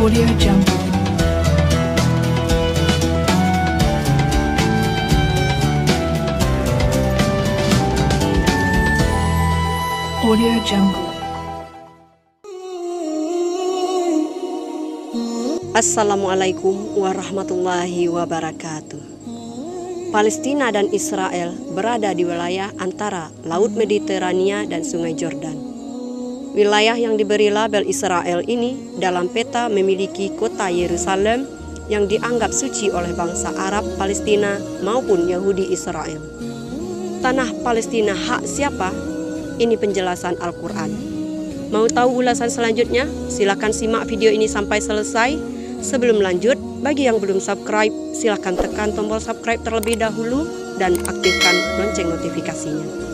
Audio Jungle. Audio Jungle. Assalamualaikum warahmatullahi wabarakatuh. Palestina dan Israel berada di wilayah antara Laut Mediterania dan Sungai Jordan. Wilayah yang diberi label Israel ini dalam peta memiliki kota Yerusalem yang dianggap suci oleh bangsa Arab Palestina maupun Yahudi Israel. Tanah Palestina hak siapa? Ini penjelasan Al-Quran. Mau tahu ulasan selanjutnya? Silakan simak video ini sampai selesai. Sebelum lanjut, bagi yang belum subscribe, silakan tekan tombol subscribe terlebih dahulu dan aktifkan lonceng notifikasinya.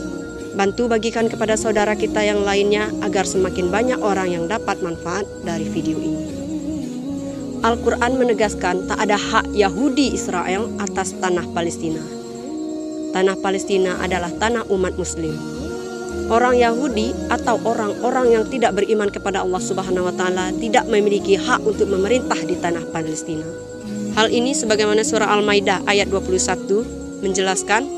Bantu bagikan kepada saudara kita yang lainnya agar semakin banyak orang yang dapat manfaat dari video ini. Al-Quran menegaskan tak ada hak Yahudi Israel atas tanah Palestina. Tanah Palestina adalah tanah umat Muslim. Orang Yahudi atau orang-orang yang tidak beriman kepada Allah Subhanahu wa Ta'ala tidak memiliki hak untuk memerintah di tanah Palestina. Hal ini sebagaimana surah Al-Maidah ayat 21 menjelaskan,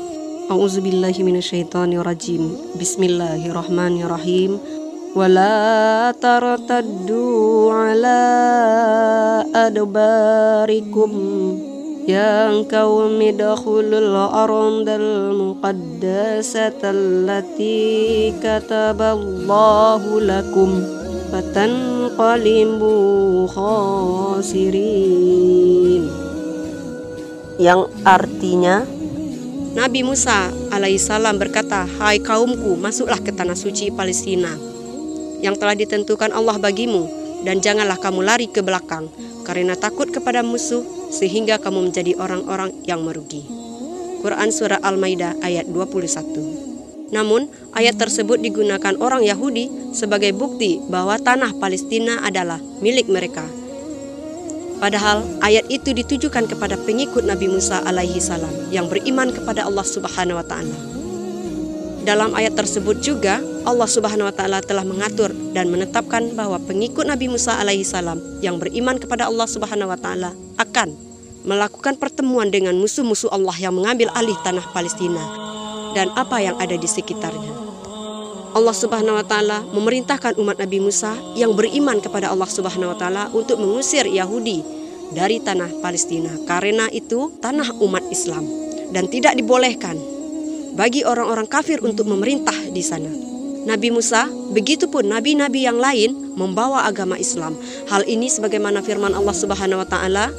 A'udzubillahi minasyaitonirrajim. Bismillahirrahmanirrahim. Wala tartaddu ala adbarikum yang qaumi dakhulul ardal muqaddasata allati kataballahu lakum fatanqalibu khasirin. Yang artinya, Nabi Musa alaihissalam berkata, "Hai kaumku, masuklah ke tanah suci Palestina yang telah ditentukan Allah bagimu, dan janganlah kamu lari ke belakang karena takut kepada musuh sehingga kamu menjadi orang-orang yang merugi." Quran Surah Al-Maidah ayat 21. Namun, ayat tersebut digunakan orang Yahudi sebagai bukti bahwa tanah Palestina adalah milik mereka. Padahal ayat itu ditujukan kepada pengikut Nabi Musa alaihi salam yang beriman kepada Allah Subhanahu wa Ta'ala. Dalam ayat tersebut juga Allah Subhanahu wa Ta'ala telah mengatur dan menetapkan bahwa pengikut Nabi Musa alaihi salam yang beriman kepada Allah Subhanahu wa Ta'ala akan melakukan pertemuan dengan musuh-musuh Allah yang mengambil alih tanah Palestina dan apa yang ada di sekitarnya. Allah Subhanahu wa Ta'ala memerintahkan umat Nabi Musa yang beriman kepada Allah Subhanahu wa Ta'ala untuk mengusir Yahudi dari tanah Palestina, karena itu tanah umat Islam dan tidak dibolehkan bagi orang-orang kafir untuk memerintah di sana. Nabi Musa, begitupun nabi-nabi yang lain membawa agama Islam. Hal ini sebagaimana firman Allah Subhanahu wa Ta'ala,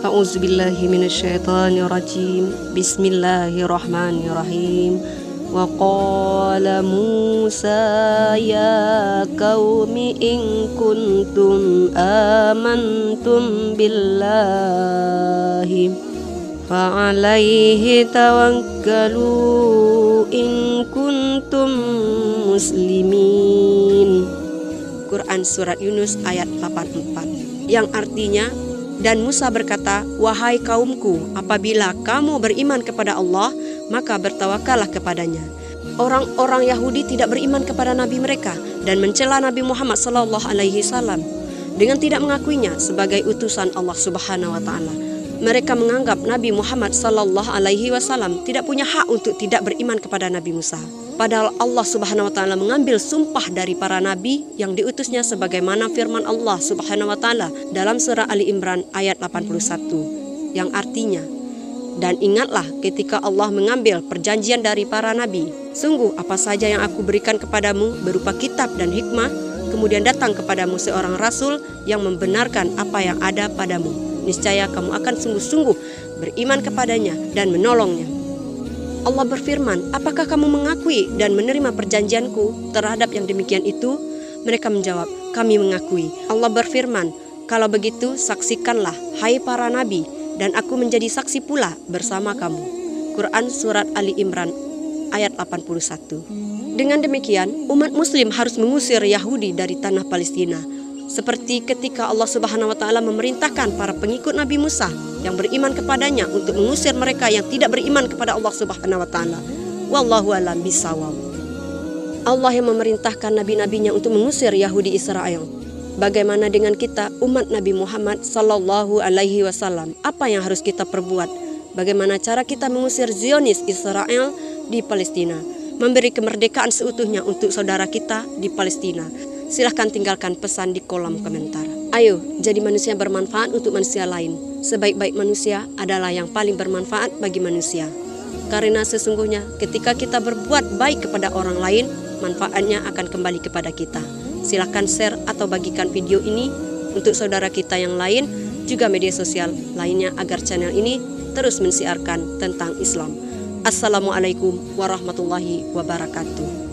A'udzubillahi minasyaitonirrajim. Bismillahirrahmanirrahim. Wa qala Musa ya qaumi in kuntum amantum billahi fa alaihi tawakkalu in kuntum muslimin. Quran Surat Yunus ayat 84, yang artinya, dan Musa berkata, "Wahai kaumku, apabila kamu beriman kepada Allah, maka bertawakallah kepadanya." Orang-orang Yahudi tidak beriman kepada nabi mereka dan mencela Nabi Muhammad SAW dengan tidak mengakuinya sebagai utusan Allah Subhanahu wa Ta'ala. Mereka menganggap Nabi Muhammad SAW tidak punya hak untuk tidak beriman kepada Nabi Musa. Padahal Allah Subhanahu wa Ta'ala mengambil sumpah dari para nabi yang diutusnya sebagaimana firman Allah Subhanahu wa Ta'ala dalam surah Ali Imran ayat 81, yang artinya, dan ingatlah ketika Allah mengambil perjanjian dari para nabi, sungguh apa saja yang aku berikan kepadamu berupa kitab dan hikmah, kemudian datang kepadamu seorang rasul yang membenarkan apa yang ada padamu, niscaya kamu akan sungguh-sungguh beriman kepadanya dan menolongnya. Allah berfirman, apakah kamu mengakui dan menerima perjanjianku terhadap yang demikian itu? Mereka menjawab, kami mengakui. Allah berfirman, kalau begitu saksikanlah, hai para nabi, dan aku menjadi saksi pula bersama kamu. Quran Surat Ali Imran ayat 81. Dengan demikian, umat muslim harus mengusir Yahudi dari tanah Palestina, seperti ketika Allah Subhanahu wa Ta'ala memerintahkan para pengikut Nabi Musa yang beriman kepadanya untuk mengusir mereka yang tidak beriman kepada Allah Subhanahu wa Ta'ala. Wallahu a'lam bishawab. Allah yang memerintahkan nabi-nabinya untuk mengusir Yahudi Israel. Bagaimana dengan kita umat Nabi Muhammad Sallallahu Alaihi Wasallam? Apa yang harus kita perbuat? Bagaimana cara kita mengusir Zionis Israel di Palestina? Memberi kemerdekaan seutuhnya untuk saudara kita di Palestina. Silahkan tinggalkan pesan di kolom komentar. Ayo, jadi manusia bermanfaat untuk manusia lain. Sebaik-baik manusia adalah yang paling bermanfaat bagi manusia. Karena sesungguhnya ketika kita berbuat baik kepada orang lain, manfaatnya akan kembali kepada kita. Silahkan share atau bagikan video ini untuk saudara kita yang lain, juga media sosial lainnya agar channel ini terus mensiarkan tentang Islam. Assalamualaikum warahmatullahi wabarakatuh.